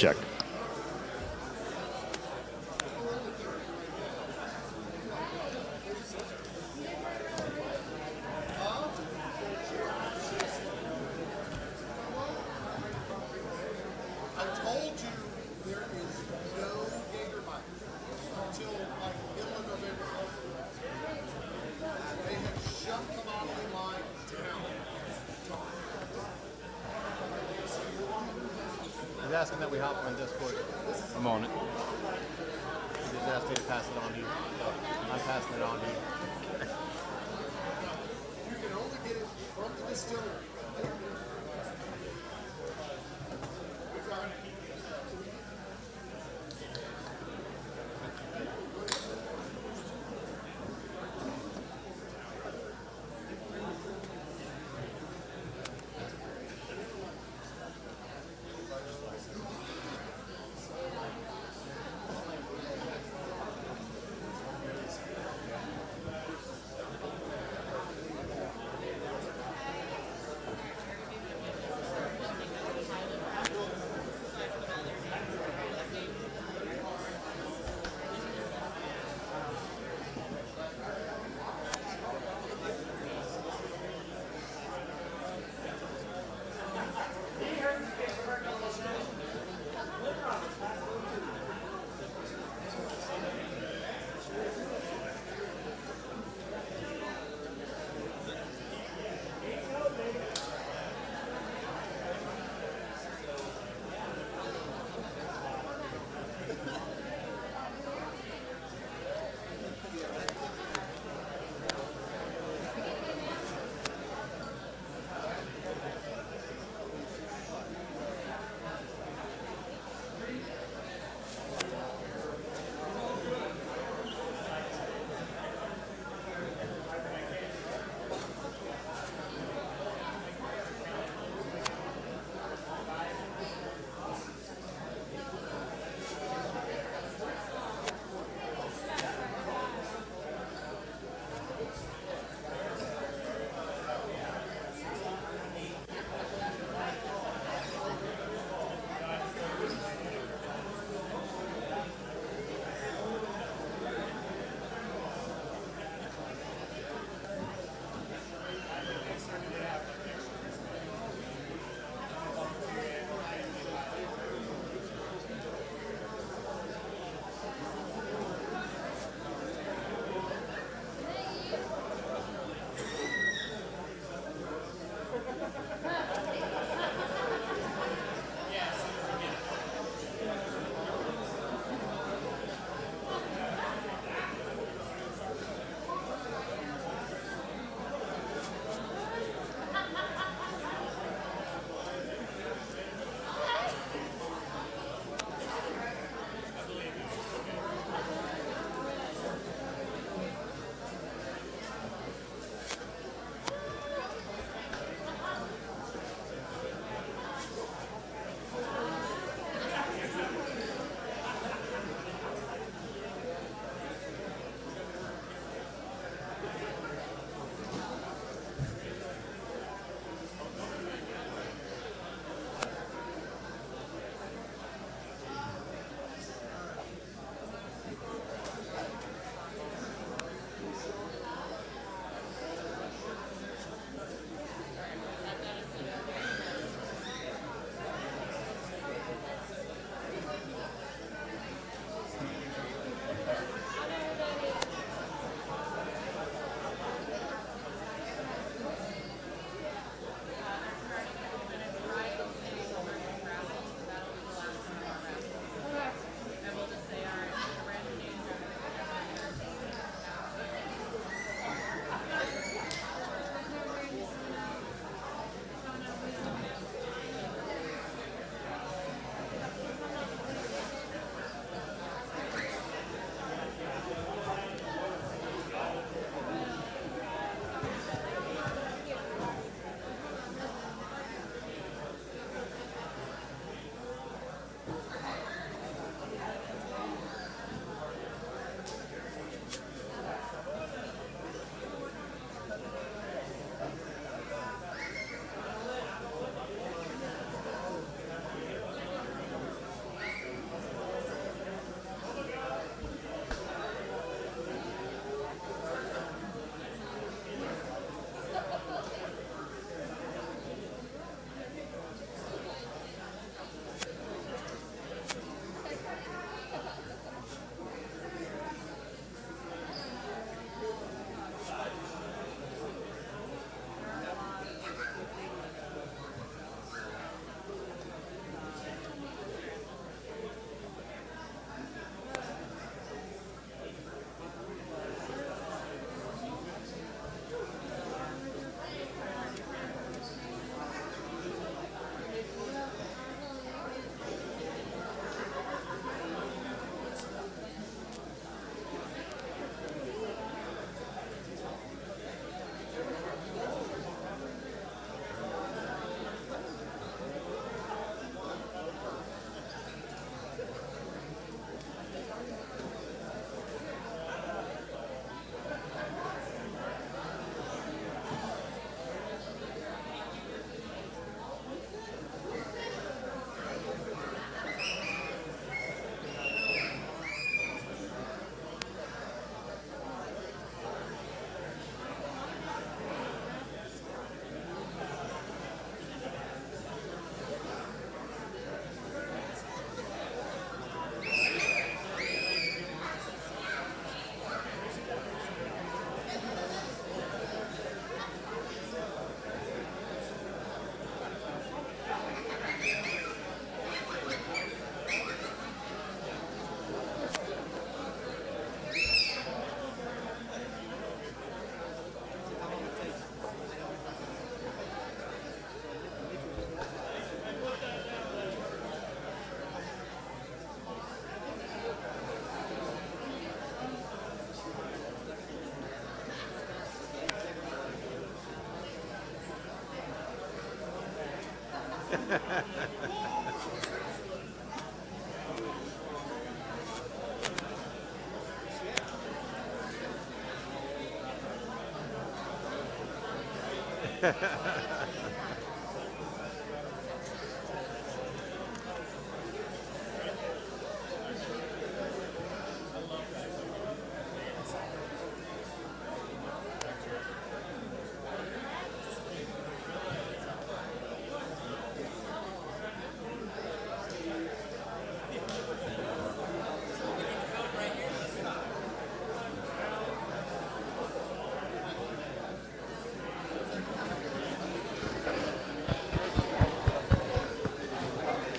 check. He's asking that we hop on Discord. I'm on it. He just asked me to pass it on to you. So I'm passing it on to you. You can only get it from the distillery.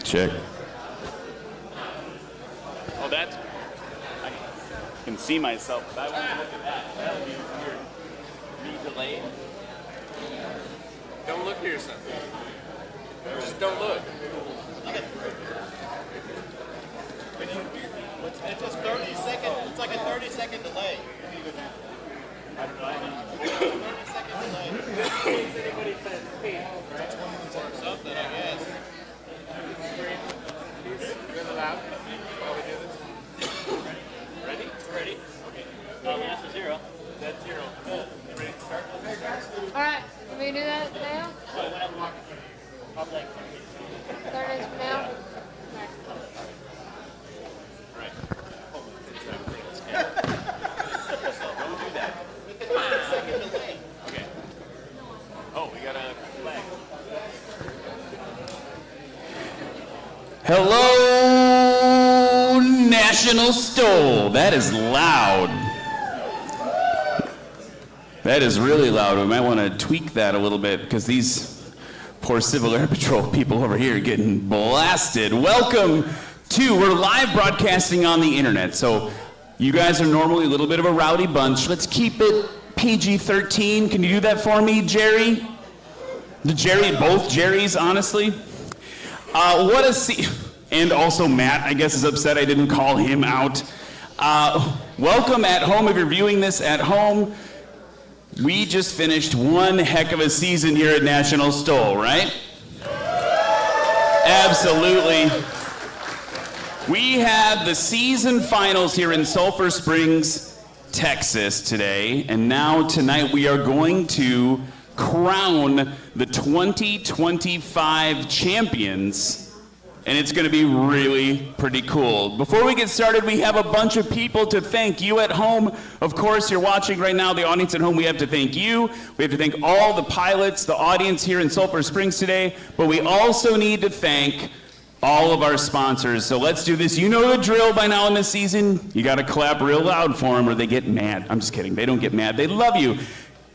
Check. Oh, that's... I can see myself, but I won't look at that. That'll be weird. Be delayed. Don't look at yourself. Just don't look. It's just 30 seconds. It's like a 30-second delay. 30-second delay. Something, I guess. Loud while we do this. Ready? Ready? Okay. That's a 0. That's 0. Good. You ready to start? All right, can we do that now? I'll take Start this now? Right. Don't do that. It's a 30-second delay. Okay. Oh, we got a flag. Hello, National STOL. That is loud. That is really loud. We might want to tweak that a little bit because these poor Civil Air Patrol people over here are getting blasted. Welcome to, we're live broadcasting on the internet. So you guys are normally a little bit of a rowdy bunch. Let's keep it PG-13. Can you do that for me, Jerry? Both Jerrys, honestly. What a scene. And also Matt, I guess, is upset I didn't call him out. Welcome at home if you're viewing this at home. We just finished one heck of a season here at National STOL, right? Absolutely. We had the season finals here in Sulphur Springs, Texas today, and now tonight we are going to crown the 2025 champions, and it's going to be really pretty cool. Before we get started, we have a bunch of people to thank. You at home, of course, you're watching right now, the audience at home, we have to thank you. We have to thank all the pilots, the audience here in Sulphur Springs today, but we also need to thank all of our sponsors. So let's do this. You know the drill by now in this season. You got to clap real loud for them or they get mad. I'm just kidding. They don't get mad. They love you.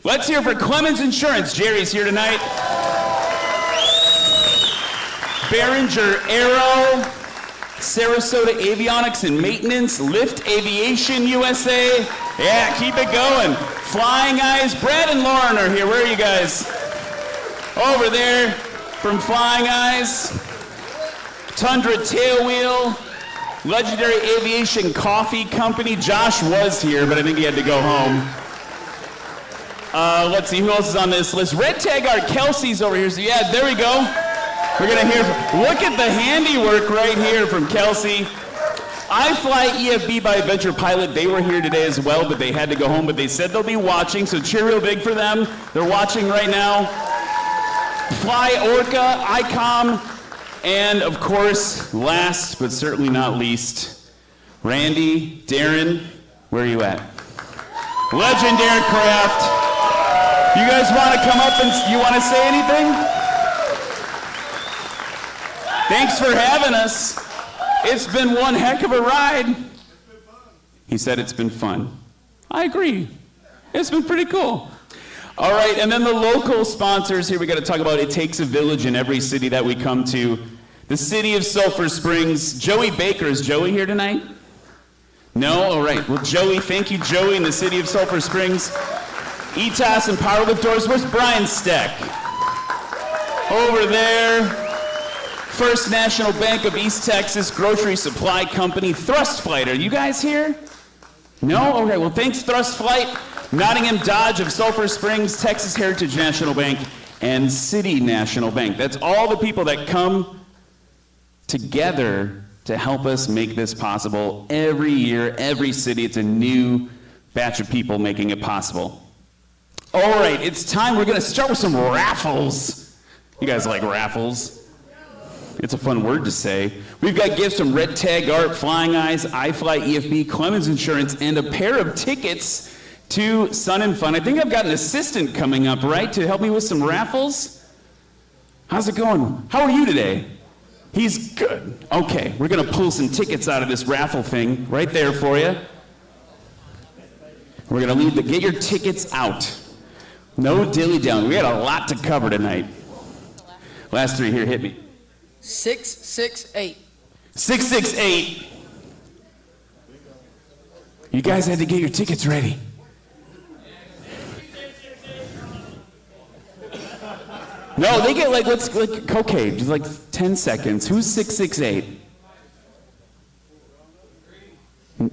Let's hear for Clemens Insurance. Jerry's here tonight. Behringer Aero, Sarasota Avionics and Maintenance, Lift Aviation USA. Yeah, keep it going. Flying Eyes, Brad and Lauren are here. Where are you guys? Over there from Flying Eyes. Tundra Tailwheel, Legendary Aviation Coffee Company. Josh was here, but I think he had to go home. Let's see, who else is on this list? Red Tag Art, Kelsey's over here. So yeah, there we go. We're gonna hear, look at the handiwork right here from Kelsey. I Fly EFB by Adventure Pilot, they were here today as well, but they had to go home, but they said they'll be watching, so cheer real big for them. They're watching right now. Fly Orca, ICOM, and of course, last but certainly not least, Randy, Darren, where are you at? Legend Aircraft. You guys want to come up and you want to say anything? Thanks for having us. It's been one heck of a ride. He said it's been fun. I agree. It's been pretty cool. All right, and then the local sponsors here, we got to talk about It Takes a Village in every city that we come to. The city of Sulphur Springs. Joey Baker, is Joey here tonight? No? All right. Well, Joey, thank you, Joey, in the city of Sulphur Springs. ETAS and Powerlift Doors. Where's Brian Steck? Over there. First National Bank of East Texas Grocery Supply Company. Thrust Flight, are you guys here? No? Okay, well, thanks, Thrust Flight. Nottingham Dodge of Sulphur Springs, Texas Heritage National Bank, and City National Bank. That's all the people that come together to help us make this possible. Every year, every city, it's a new batch of people making it possible. All right, it's time. We're going to start with some raffles. You guys like raffles? It's a fun word to say. We've got gifts from Red Tag Art, Flying Eyes, iFly, EFB, Clemens Insurance, and a pair of tickets to Sun and Fun. I think I've got an assistant coming up, right, to help me with some raffles? How's it going? How are you today? He's good. Okay, we're going to pull some tickets out of this raffle thing right there for you. We're going to leave get your tickets out. No dilly-dallying. We got a lot to cover tonight. Last three here, hit me. 668. 668. You guys had to get your tickets ready. No, they get okay, just like 10 seconds. Who's 668?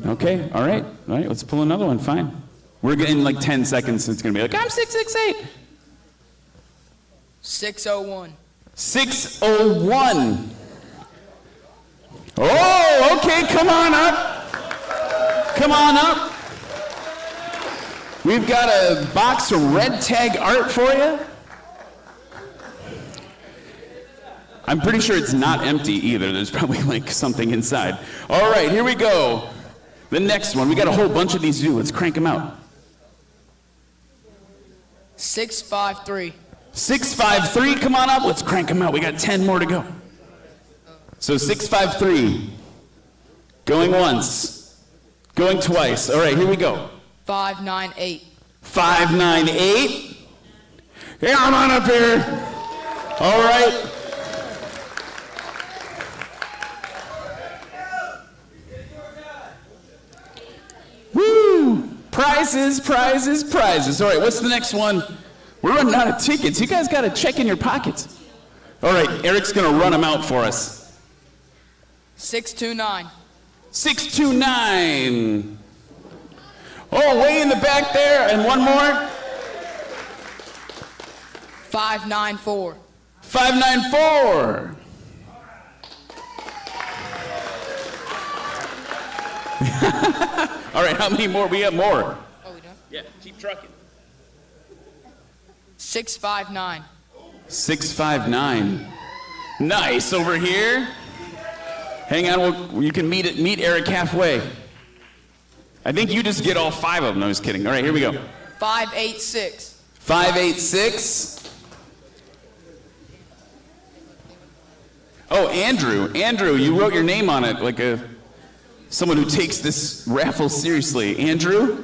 Okay, all right, let's pull another one, fine. We're getting like 10 seconds, so it's gonna be like, I'm 668. 601. 601. Oh, okay, come on up. Come on up. We've got a box of Red Tag Art for you. I'm pretty sure it's not empty either. There's probably like something inside. All right, here we go. The next one. We got a whole bunch of these to do. Let's crank them out. 653. 653, come on up. Let's crank them out. We got 10 more to go. So 653. Going once. Going twice. All right, here we go. 598. 598. Yeah, come on up here. All right. Woo! Prizes, prizes, prizes. All right, what's the next one? We're running out of tickets. You guys got to check in your pockets. All right, Eric's going to run them out for us. 629. 629. Oh, way in the back there. And one more. 594. 594. All right, how many more? We have more. Oh, we don't? Yeah, keep trucking. 659. 659. Nice, over here. Hang on, you can meet Eric halfway. I think you just get all 5 of them. No, I was kidding. All right, here we go. 586. 586. Oh, Andrew. Andrew, you wrote your name on it like someone who takes this raffle seriously. Andrew?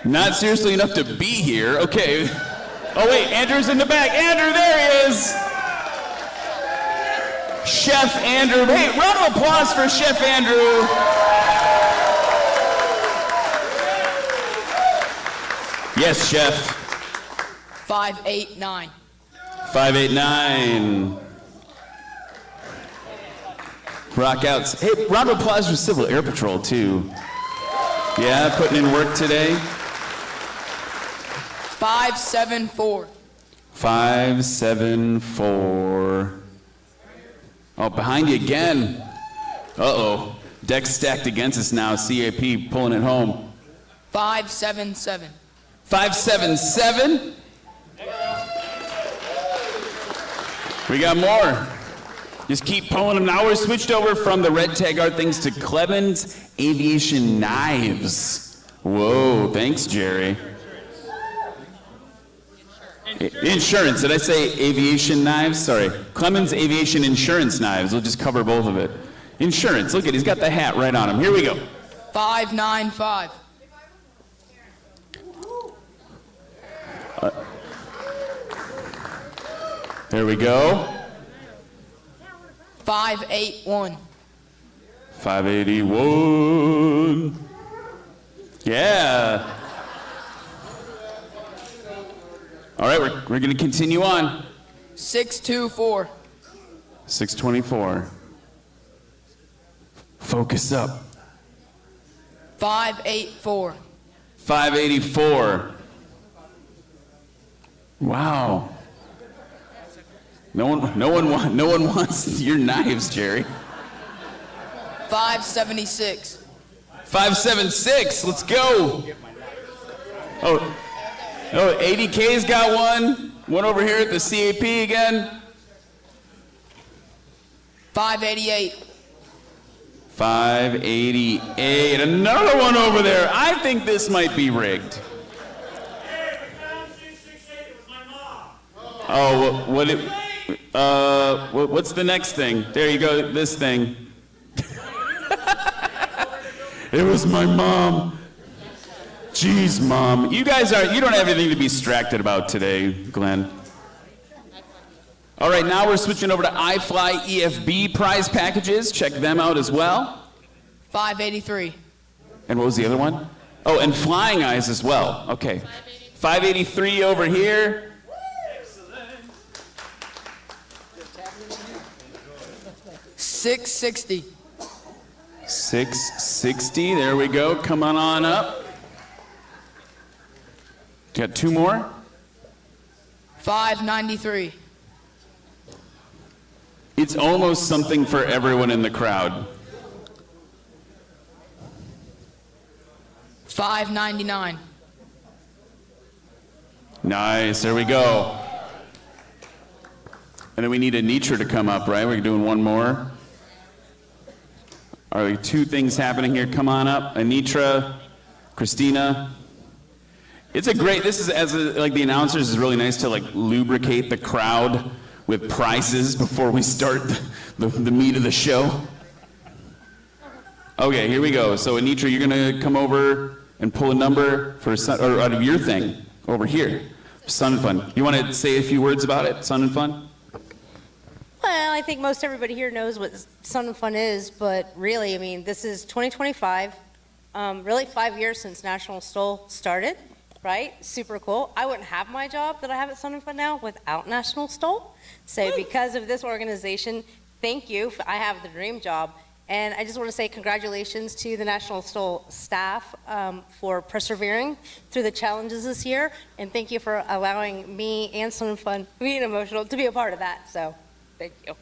Not seriously enough to be here. Okay. Oh, wait, Andrew's in the back. Andrew, there he is. Chef Andrew. Hey, round of applause for Chef Andrew. Yes, Chef. 589. 589. Rock outs. Hey, round of applause for Civil Air Patrol, too. Yeah, putting in work today. 574. 574. Oh, behind you again. Uh-oh. Deck's stacked against us now. CAP pulling it home. 577. 577. We got more. Just keep pulling them. Now we're switched over from the Red Tag Art things to Clemens Aviation Knives. Whoa, thanks, Jerry. Insurance. Did I say aviation knives? Sorry. Clemens Aviation Insurance Knives. We'll just cover both of it. Insurance. Look at it. He's got the hat right on him. Here we go. 595. There we go. 581. 581. Yeah. All right, we're going to continue on. 624. 624. Focus up. 584. 584. Wow. No one wants your knives, Jerry. 576. 576. Let's go. Oh. Oh, ADK's got one. One over here at the CAP again. 588. 588. Another one over there. I think this might be rigged. Oh, what's the next thing? There you go, this thing. It was my mom. Jeez, Mom. You don't have anything to be distracted about today, Glenn. All right, now we're switching over to iFly EFB prize packages. Check them out as well. 583. And what was the other one? Oh, and Flying Eyes as well. Okay. 583 over here. 660. 660. There we go. Come on up. Got two more. 593. It's almost something for everyone in the crowd. 599. Nice. There we go. And then we need Anitra to come up, right? We're doing one more. Are there two things happening here? Come on up. Anitra, Christina. It's a great, this is, like the announcers, is really nice to like lubricate the crowd with prizes before we start the meat of the show. Okay, here we go. So Anitra, you're gonna come over and pull a number for or out of your thing over here. Sun and Fun. You wanna say a few words about it, Sun and Fun? Well, I think most everybody here knows what Sun and Fun is, but really, I mean, this is 2025, really 5 years since National STOL started, right? Super cool. I wouldn't have my job that I have at Sun and Fun now without National STOL. So because of this organization, thank you. I have the dream job. And I just want to say congratulations to the National STOL staff for persevering through the challenges this year. And thank you for allowing me and Sun and Fun, being emotional, to be a part of that. So thank you.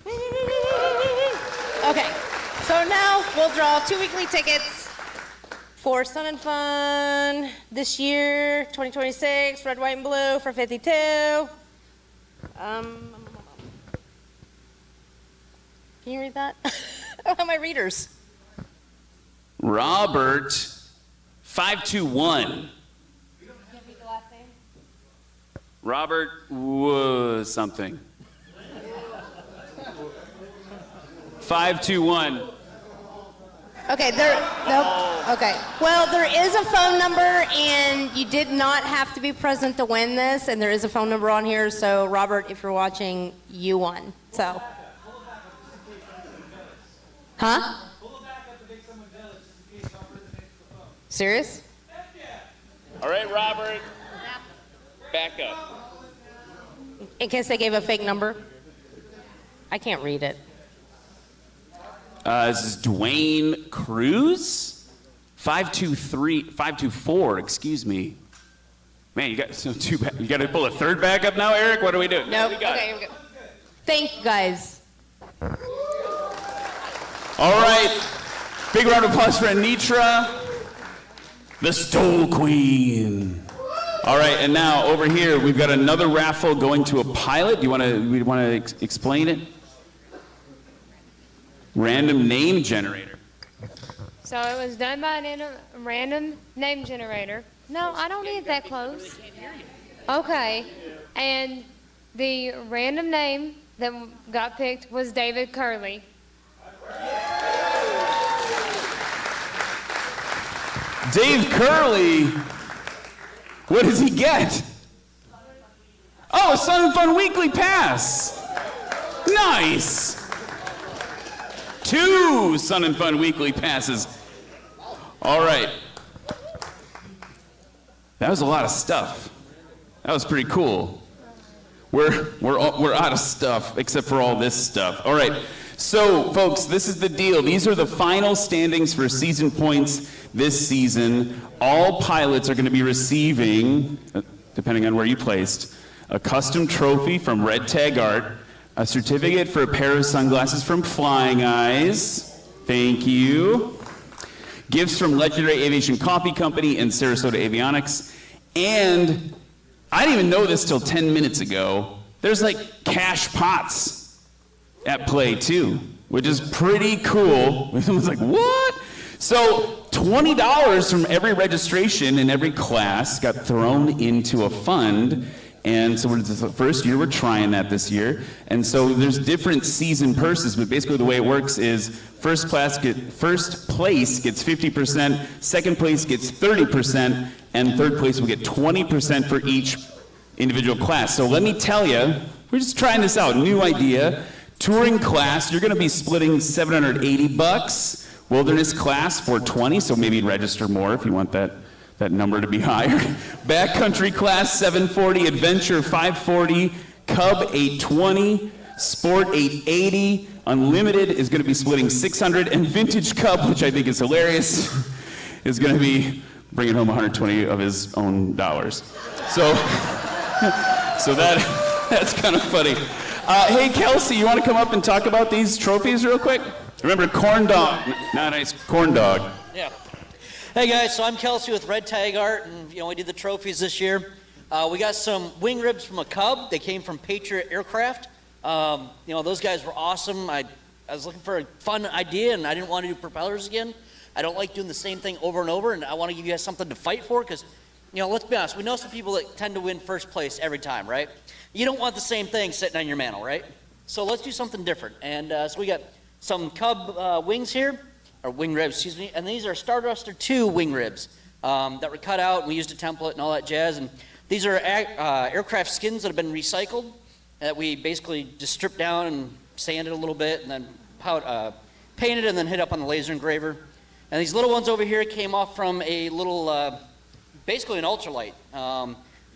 Okay, so now we'll draw 2 weekly tickets for Sun and Fun this year, 2026, red, white, and blue for 52. Can you read that? I don't have my readers. Robert, 521. Can you read the last name? Robert something. 521. Okay, nope, okay. Well, there is a phone number, and you did not have to be present to win this, and there is a phone number on here, so Robert, if you're watching, you won, so. Huh? Serious? All right, Robert. Back up. In case they gave a fake number. I can't read it. This is Dwayne Cruz. 524, excuse me. Man, you got so too bad. You got to pull a third back up now, Eric? What do we do? Nope. Okay, here we go. Thank you, guys. All right. Big round of applause for Anitra, the Stole Queen. All right, and now over here we've got another raffle going to a pilot. We want to explain it? Random name generator. So it was done by a random name generator. No, I don't need that close. Okay, and the random name that got picked was David Curley. Dave Curley. What does he get? Oh, a Sun and Fun Weekly Pass. Nice. 2 Sun and Fun Weekly Passes. All right. That was a lot of stuff. That was pretty cool. We're out of stuff except for all this stuff. All right. So, folks, this is the deal. These are the final standings for season points this season. All pilots are going to be receiving, depending on where you placed, a custom trophy from Red Tag Art, a certificate for a pair of sunglasses from Flying Eyes. Thank you. Gifts from Legendary Aviation Coffee Company and Sarasota Avionics, and I didn't even know this till 10 minutes ago. There's like cash pots at play too, which is pretty cool. Someone's like, what? So $20 from every registration in every class got thrown into a fund. And so it's the first year we're trying that this year. And so there's different season purses, but basically the way it works is first place gets 50%, second place gets 30%, and third place will get 20% for each individual class. So let me tell you, we're just trying this out, new idea. Touring class, you're gonna be splitting $780. Wilderness class $420, so maybe register more if you want that number to be higher. Backcountry class $740, adventure $540, Cub $820, sport $880, unlimited is going to be splitting $600, and vintage Cub, which I think is hilarious, is going to be bringing home $120 of his own dollars. So that's kind of funny. Hey Kelsey, you want to come up and talk about these trophies real quick? Remember, corn dog, not nice, corn dog. Yeah. Hey guys, so I'm Kelsey with Red Tag Art, and we did the trophies this year. We got some wing ribs from a Cub. They came from Patriot Aircraft. Those guys were awesome. I was looking for a fun idea, and I didn't want to do propellers again. I don't like doing the same thing over and over, and I want to give you guys something to fight for, because, let's be honest, we know some people that tend to win first place every time, right? You don't want the same thing sitting on your mantle, right? So let's do something different. And so we got some Cub wings here, or wing ribs, excuse me, and these are Starduster 2 wing ribs that were cut out, and we used a template and all that jazz, and these are aircraft skins that have been recycled, that we basically just stripped down and sanded a little bit, and then painted and then hit up on the laser engraver. And these little ones over here came off from a little, basically an ultralight.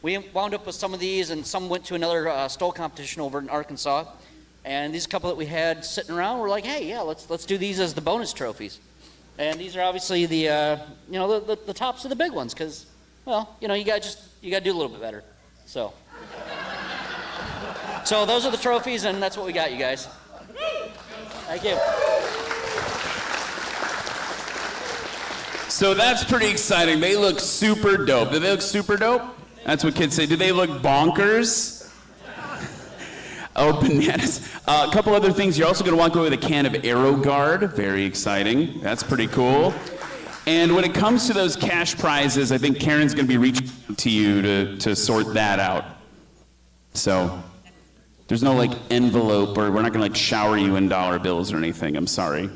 We wound up with some of these, and some went to another STOL competition over in Arkansas. And these couple that we had sitting around, we're like, hey, yeah, let's do these as the bonus trophies. And these are obviously the the tops of the big ones, because, well, you gotta do a little bit better. So those are the trophies, and that's what we got, you guys. Thank you. So that's pretty exciting. They look super dope. Do they look super dope? That's what kids say. Do they look bonkers? Oh, bananas. A couple other things. You're also going to walk away with a can of Aero Guard. Very exciting. That's pretty cool. And when it comes to those cash prizes, I think Karen's going to be reaching out to you to sort that out. So there's no envelope, or we're not going to shower you in dollar bills or anything. I'm sorry.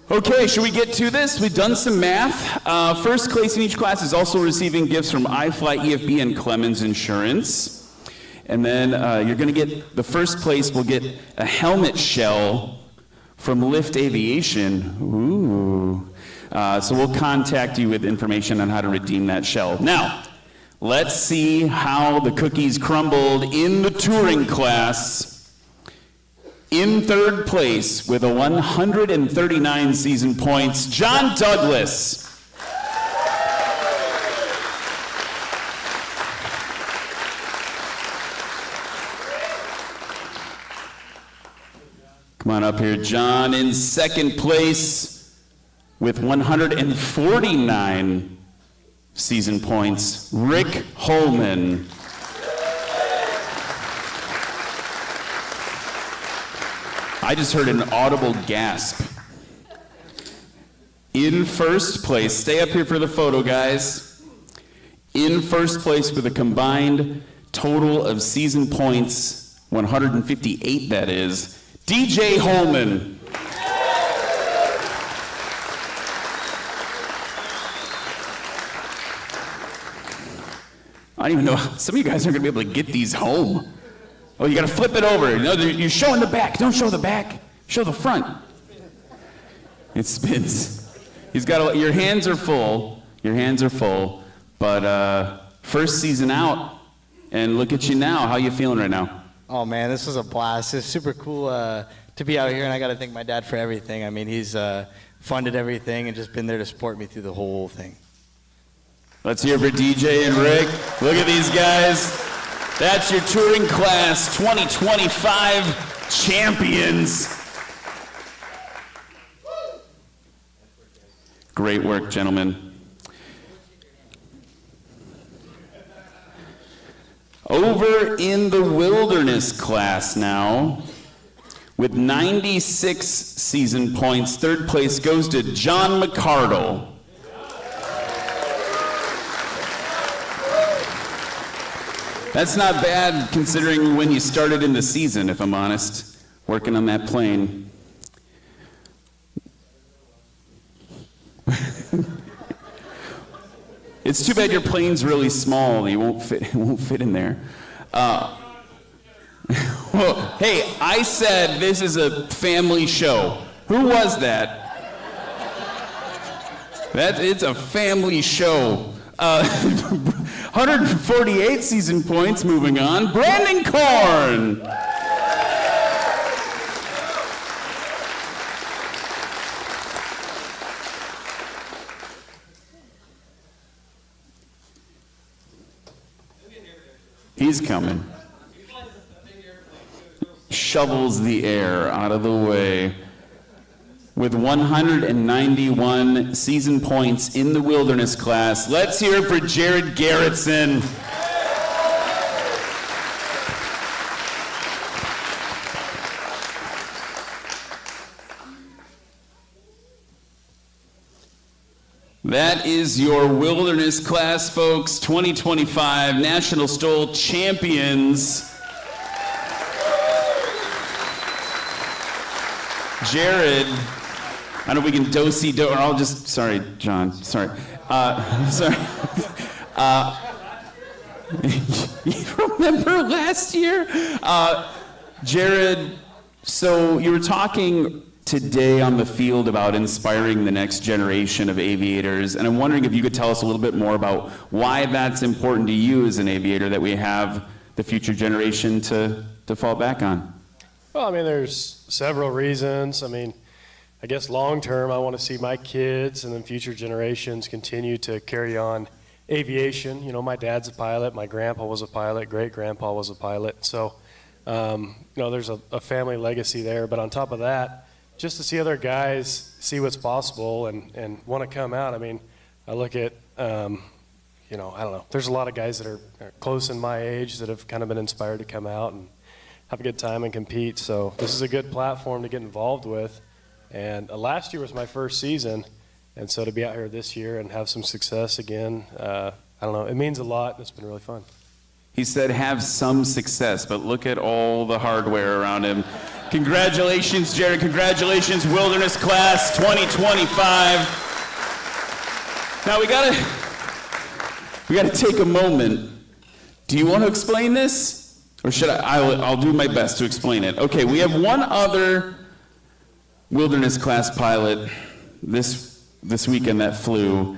Okay, should we get to this? We've done some math. First place in each class is also receiving gifts from iFly, EFB, and Clemens Insurance. And then you're going to get, the first place will get a helmet shell from Lift Aviation. Ooh. So we'll contact you with information on how to redeem that shell. Now, let's see how the cookies crumbled in the touring class. In third place with a 139 season points, John Douglas. Come on up here, John. In second place with 149 season points, Rick Holman. I just heard an audible gasp. In first place, stay up here for the photo, guys. In first place with a combined total of season points, 158 that is, DJ Holman. I don't even know, some of you guys aren't gonna be able to get these home. Oh, you gotta flip it over. You're showing the back. Don't show the back. Show the front. It spins. Your hands are full. Your hands are full. But first season out, and look at you now. How you feeling right now? Oh man, this was a blast. It's super cool to be out here, and I gotta thank my dad for everything. I mean, he's funded everything and just been there to support me through the whole thing. Let's hear for DJ and Rick. Look at these guys. That's your touring class 2025 champions. Great work, gentlemen. in the wilderness class now. With 96 season points, third place goes to John McCardle. That's not bad considering when you started in the season, if I'm honest, working on that plane. It's too bad your plane's really small. You won't fit. It won't fit in there. Well, hey, I said this is a family show. Who was that? It's a family show. 148 season points. Moving on. Brandon Korn. He's coming. Shovels the air out of the way. With 191 season points in the wilderness class, let's hear it for Jared Garrettson. That is your wilderness class, folks. 2025 National STOL champions. Jared, I don't know if we can do-si-do, or I'll just, sorry, John, sorry. Sorry. You remember last year? Jared, so you were talking today on the field about inspiring the next generation of aviators, and I'm wondering if you could tell us a little bit more about why that's important to you as an aviator, that we have the future generation to fall back on. Well, I mean, there's several reasons. I mean, I guess long term, I want to see my kids and then future generations continue to carry on aviation. You know, my dad's a pilot, my grandpa was a pilot, great-grandpa was a pilot. So, you know, there's a family legacy there. But on top of that, just to see other guys see what's possible and want to come out. I mean, I look at, you know, I don't know. There's a lot of guys that are close in my age that have kind of been inspired to come out and have a good time and compete. So this is a good platform to get involved with. And last year was my first season, and so to be out here this year and have some success again, I don't know, it means a lot, and it's been really fun. He said have some success, but look at all the hardware around him. Congratulations, Jared. Congratulations, Wilderness Class 2025. Now we gotta take a moment. Do you want to explain this? Or should I'll do my best to explain it. Okay, we have one other wilderness class pilot this weekend that flew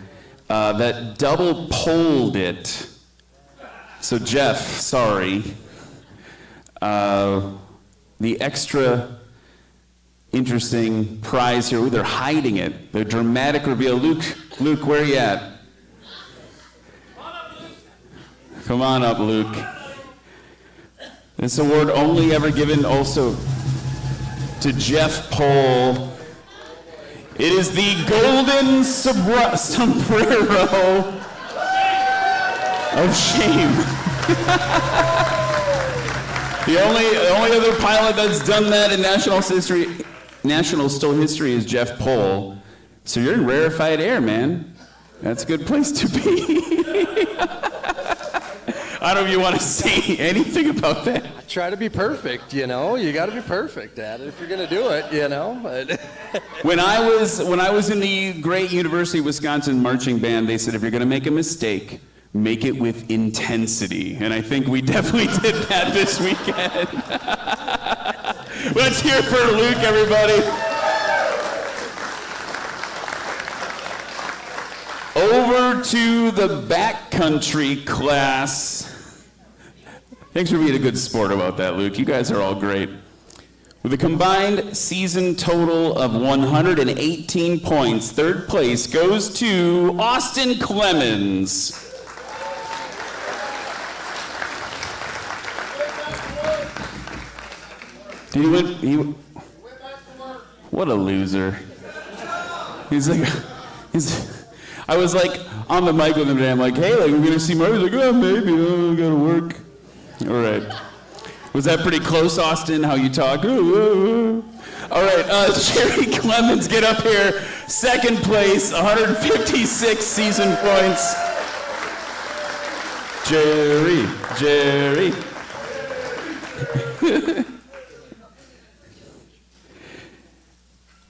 that double poled it. So Jeff, sorry. The extra interesting prize here, they're hiding it. The dramatic reveal. Luke, where are you at? Come on up, Luke. This award only ever given also to Jeff Pohl. It is the golden sombrero of shame. The only other pilot that's done that in National STOL history is Jeff Pohl. So you're in rarefied air, man. That's a good place to be. I don't know if you want to say anything about that. I try to be perfect, you know. You got to be perfect at it if you're going to do it, you know. When I was in the great University of Wisconsin marching band, they said if you're going to make a mistake, make it with intensity. And I think we definitely did that this weekend. Let's hear it for Luke, everybody. Over to the backcountry class. Thanks for being a good sport about that, Luke. You guys are all great. With a combined season total of 118 points, third place goes to Austin Clemens. Did he win? What a loser. I was like on the mic with him today. I'm like, hey, like, we're gonna see Murray. He's like, oh, maybe. I gotta work. All right. Was that pretty close, Austin, how you talk? Ooh, ooh, ooh. All right, Jerry Clemens, get up here. Second place, 156 season points. Jerry.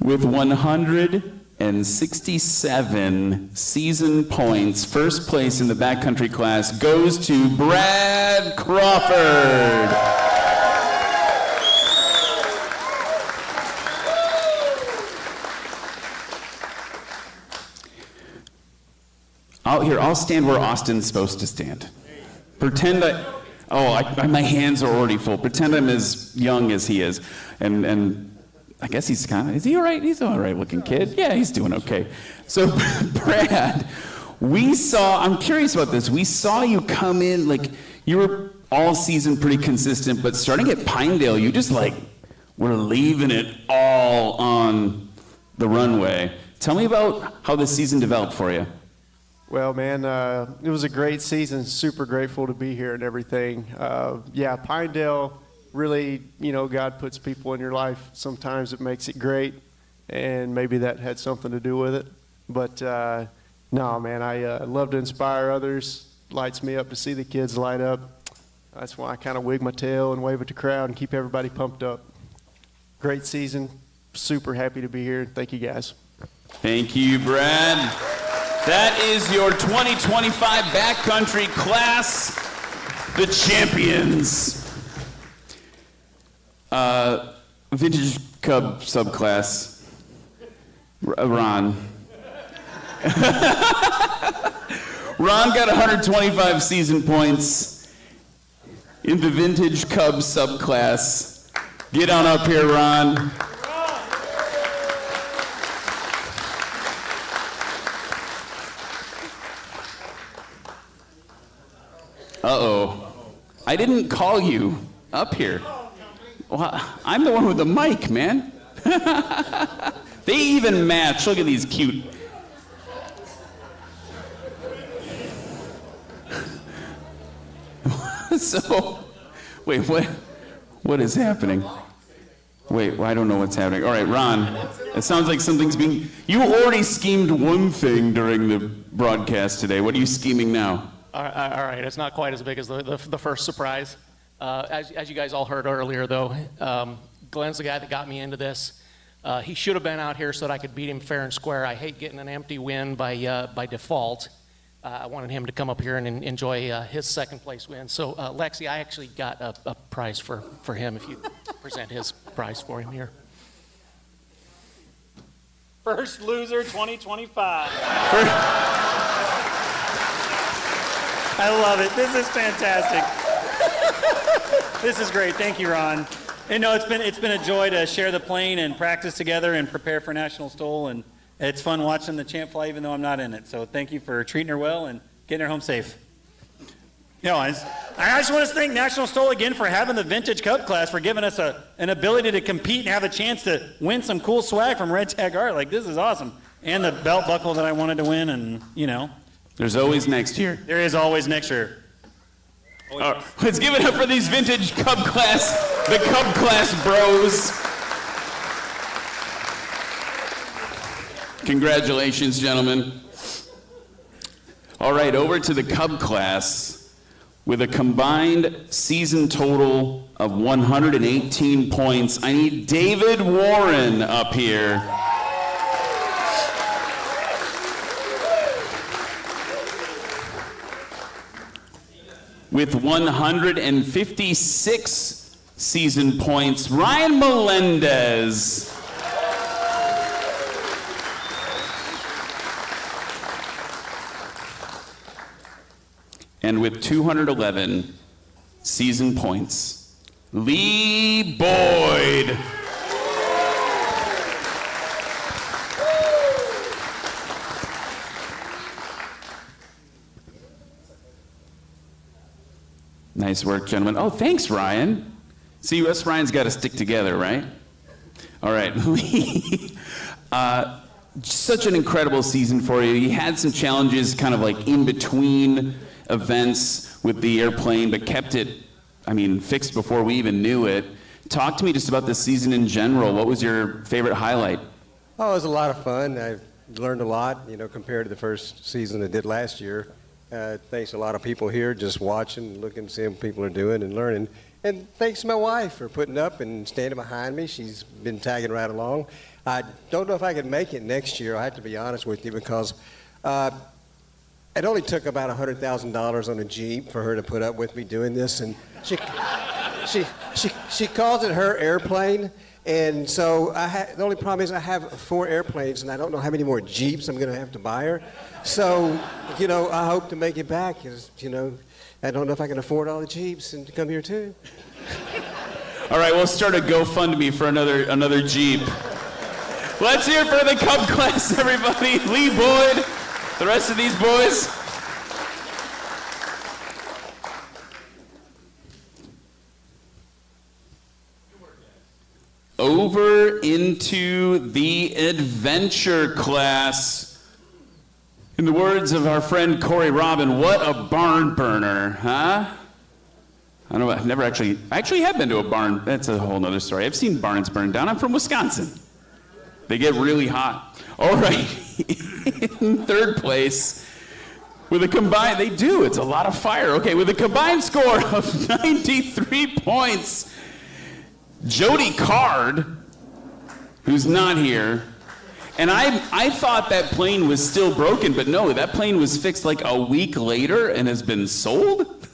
With 167 season points, first place in the backcountry class goes to Brad Crawford. I'll stand where Austin's supposed to stand. Pretend my hands are already full. Pretend I'm as young as he is. And I guess is he all right? He's an all right looking kid. Yeah, he's doing okay. So, Brad, I'm curious about this. We saw you come in, like, you were all season pretty consistent, but starting at Pinedale, you just, were leaving it all on the runway. Tell me about how this season developed for you. Well, man, it was a great season. Super grateful to be here and everything. Pinedale, really, God puts people in your life. Sometimes it makes it great, and maybe that had something to do with it. But no, man, I love to inspire others. Lights me up to see the kids light up. That's why I kind of wig my tail and wave at the crowd and keep everybody pumped up. Great season. Super happy to be here. Thank you, guys. Thank you, Brad. That is your 2025 backcountry class, the champions. Vintage Cub subclass, Ron. Ron got 125 season points in the Vintage Cub subclass. Get on up here, Ron. Uh-oh. I didn't call you up here. Well, I'm the one with the mic, man. They even match. Look at these cute. So, wait, what is happening? Wait, I don't know what's happening. All right, Ron, it sounds like something's being... You already schemed one thing during the broadcast today. What are you scheming now? All right, it's not quite as big as the first surprise. As you guys all heard earlier, though, Glenn's the guy that got me into this. He should have been out here so that I could beat him fair and square. I hate getting an empty win by default. I wanted him to come up here and enjoy his second place win. So, Lexi, I actually got a prize for him if you present his prize for him here. First loser 2025. I love it. This is fantastic. This is great. Thank you, Ron. And no, it's been a joy to share the plane and practice together and prepare for National STOL, and it's fun watching the champ fly even though I'm not in it. So thank you for treating her well and getting her home safe. I just want to thank National STOL again for having the Vintage Cub class, for giving us an ability to compete and have a chance to win some cool swag from Red Tag Art. This is awesome. And the belt buckle that I wanted to win, and There's always next year. There is always next year. Let's give it up for these Vintage Cub class, the Cub class bros. Congratulations, gentlemen. All right, over to the Cub class with a combined season total of 118 points. I need David Warren up here. With 156 season points, Ryan Melendez. And with 211 season points, Lee Boyd. Nice work, gentlemen. Oh, thanks, Ryan. See, us Ryan's got to stick together, right? All right, Lee. Such an incredible season for you. You had some challenges kind of in between events with the airplane, but kept it fixed before we even knew it. Talk to me just about this season in general. What was your favorite highlight? Oh, it was a lot of fun. I learned a lot, compared to the first season I did last year. Thanks to a lot of people here just watching, looking to see what people are doing and learning. And thanks to my wife for putting up and standing behind me. She's been tagging right along. I don't know if I can make it next year, I have to be honest with you, because it only took about $100,000 on a Jeep for her to put up with me doing this. And she calls it her airplane. And so the only problem is I have 4 airplanes, and I don't know how many more Jeeps I'm going to have to buy her. So, I hope to make it back, because, I don't know if I can afford all the Jeeps and to come here too. All right, we'll start a GoFundMe for another Jeep. Let's hear it for the Cub class, everybody. Lee Boyd, the rest of these boys. Over into the adventure class. In the words of our friend Corey Robin, what a barn burner, huh? I don't know, I actually have been to a barn. That's a whole nother story. I've seen barns burn down. I'm from Wisconsin. They get really hot. All right, in third place, with a combined, they do, it's a lot of fire. Okay, with a combined score of 93 points, Jody Card, who's not here, and I thought that plane was still broken, but no, that plane was fixed like a week later and has been sold.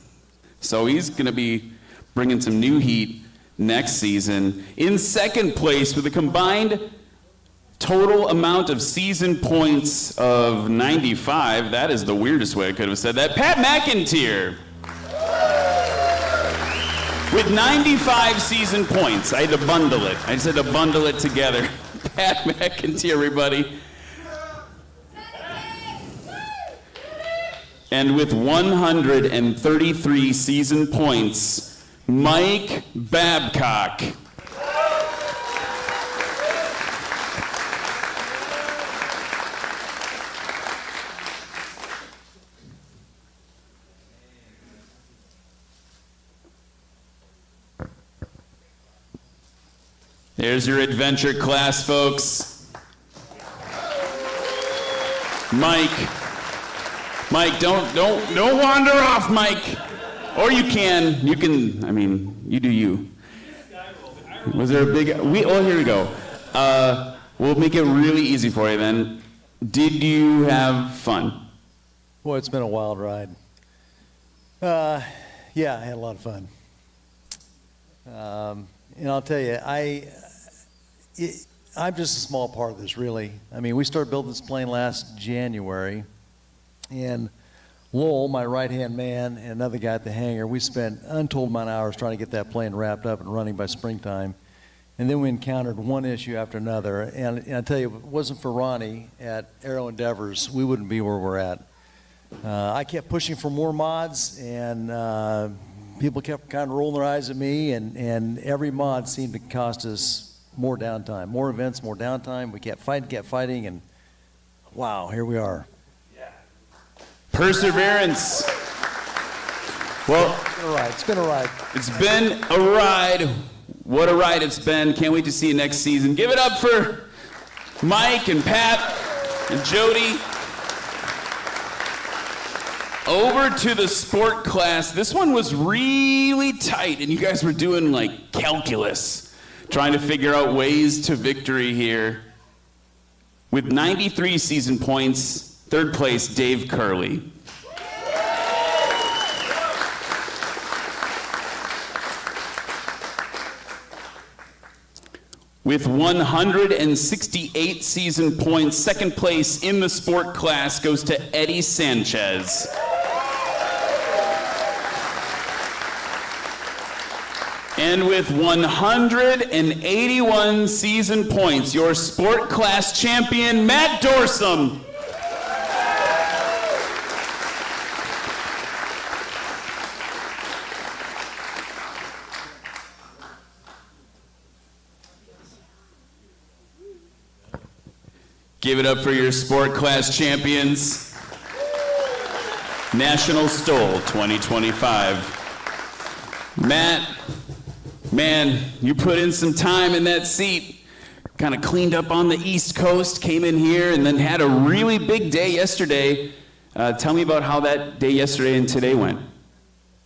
So he's going to be bringing some new heat next season. In second place with a combined total amount of season points of 95, that is the weirdest way I could have said that, Pat McIntyre. With 95 season points, I had to bundle it. I just had to bundle it together. Pat McIntyre, everybody. And with 133 season points, Mike Babcock. There's your adventure class, folks. Mike, don't wander off, Mike. Or you can, you do you. Was there a big, here we go. We'll make it really easy for you then. Did you have fun? Boy, it's been a wild ride. Yeah, I had a lot of fun. And I'll tell you, I'm just a small part of this, really. We started building this plane last January, and Lowell, my right-hand man, and another guy at the hangar, we spent untold amount of hours trying to get that plane wrapped up and running by springtime. And then we encountered one issue after another. And I tell you, if it wasn't for Ronnie at Aero Endeavors, we wouldn't be where we're at. I kept pushing for more mods, and people kept kind of rolling their eyes at me, and every mod seemed to cost us more downtime, more events, more downtime. We kept fighting, and wow, here we are. Perseverance. Well, it's been a ride. It's been a ride. What a ride it's been. Can't wait to see you next season. Give it up for Mike and Pat and Jody. Over to the sport class. This one was really tight, and you guys were doing like calculus, trying to figure out ways to victory here. With 93 season points, third place, Dave Curley. With 168 season points, second place in the sport class goes to Eddie Sanchez. And with 181 season points, your sport class champion, Matt Dorsum. Give it up for your sport class champions. National STOL 2025. Matt, man, you put in some time in that seat. Kind of cleaned up on the East Coast, came in here, and then had a really big day yesterday. Tell me about how that day yesterday and today went.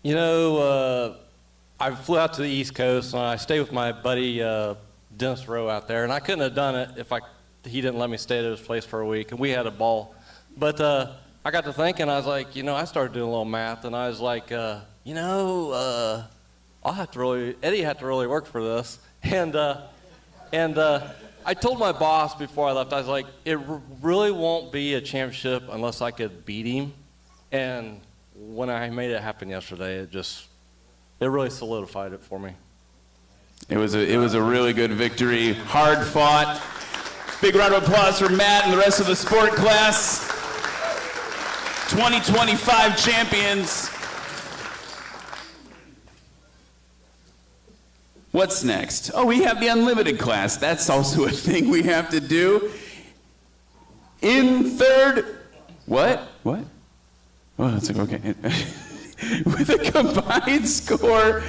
You know, I flew out to the East Coast, and I stayed with my buddy Dennis Rowe out there, and I couldn't have done it if he didn't let me stay at his place for a week, and we had a ball. But I got to thinking, I was like, you know, I started doing a little math, and I was like, you know, Eddie had to really work for this. And I told my boss before I left, I was like, it really won't be a championship unless I could beat him. And when I made it happen yesterday, it really solidified it for me. It was a really good victory, hard fought. Big round of applause for Matt and the rest of the sport class. 2025 champions. What's next? Oh, we have the unlimited class. That's also a thing we have to do. In third, what? Oh, that's okay. With a combined score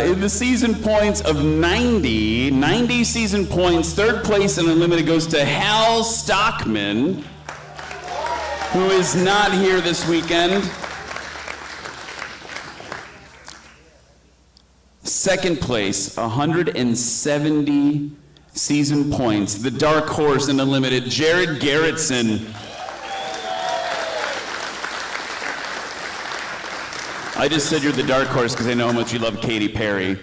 in the season points of 90 season points, third place in unlimited goes to Hal Stockman, who is not here this weekend. Second place, 170 season points. The dark horse in unlimited, Jared Garrettson. I just said you're the dark horse because I know how much you love Katy Perry.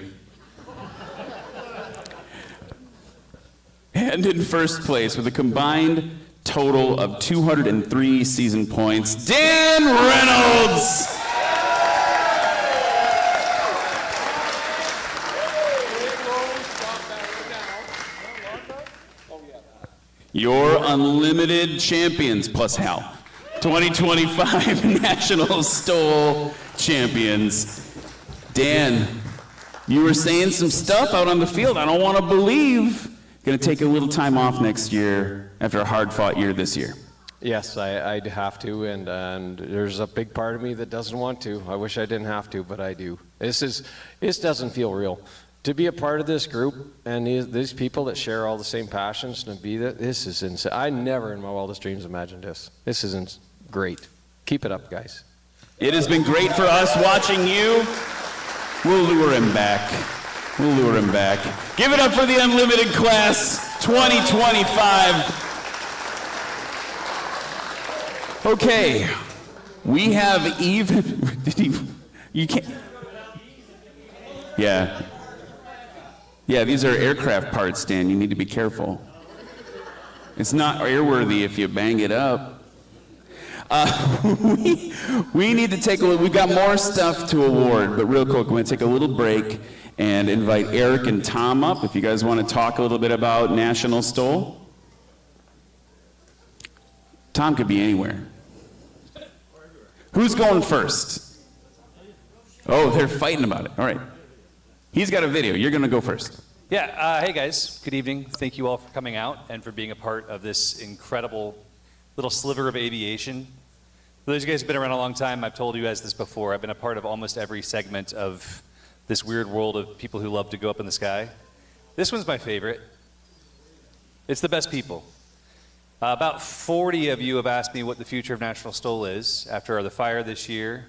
And in first place with a combined total of 203 season points, Dan Reynolds. Your unlimited champions, plus Hal. 2025 National STOL champions. Dan, you were saying some stuff out on the field I don't want to believe. Going to take a little time off next year after a hard-fought year this year. Yes, I'd have to, and there's a big part of me that doesn't want to. I wish I didn't have to, but I do. This doesn't feel real. To be a part of this group and these people that share all the same passions, and to be this is insane. I never in my wildest dreams imagined this. This isn't great. Keep it up, guys. It has been great for us watching you. We'll lure him back. We'll lure him back. Give it up for the Unlimited Class 2025. Okay, we have even, you can't, yeah. Yeah, these are aircraft parts, Dan. You need to be careful. It's not airworthy if you bang it up. We need to take a look. We've got more stuff to award, but real quick, we're going to take a little break and invite Eric and Tom up if you guys want to talk a little bit about National STOL. Tom could be anywhere. Who's going first? Oh, they're fighting about it. All right. He's got a video. You're going to go first. Yeah. Hey, guys. Good evening. Thank you all for coming out and for being a part of this incredible little sliver of aviation. For those of you guys who've been around a long time, I've told you guys this before. I've been a part of almost every segment of this weird world of people who love to go up in the sky. This one's my favorite. It's the best people. About 40 of you have asked me what the future of National STOL is after the fire this year.